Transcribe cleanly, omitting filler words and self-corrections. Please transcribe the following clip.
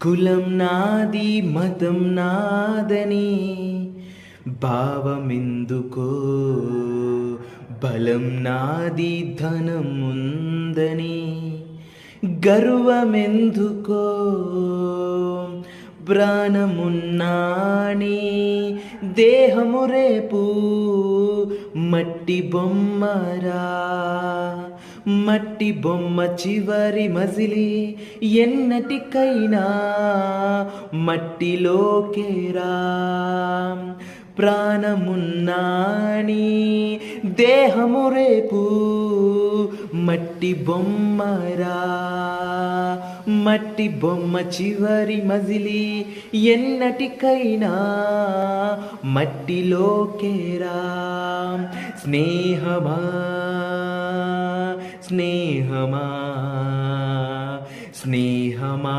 కులం నాది మతం నాదని భావమెందుకో, బలం నాది ధనం ఉందని గర్వమెందుకో, ప్రాణమున్నాని దేహము రేపు మట్టి బొమ్మరా, మట్టి బొమ్మ చివరి మజిలి ఎన్నటికైనా మట్టిలోకేరా. ప్రాణమున్నాని దేహము రేపు మట్టి బొమ్మరా, మట్టి బొమ్మ చివరి మజిలి ఎన్నటికైనా మట్టిలోకేరా. స్నేహమా స్నేహమా స్నేహమా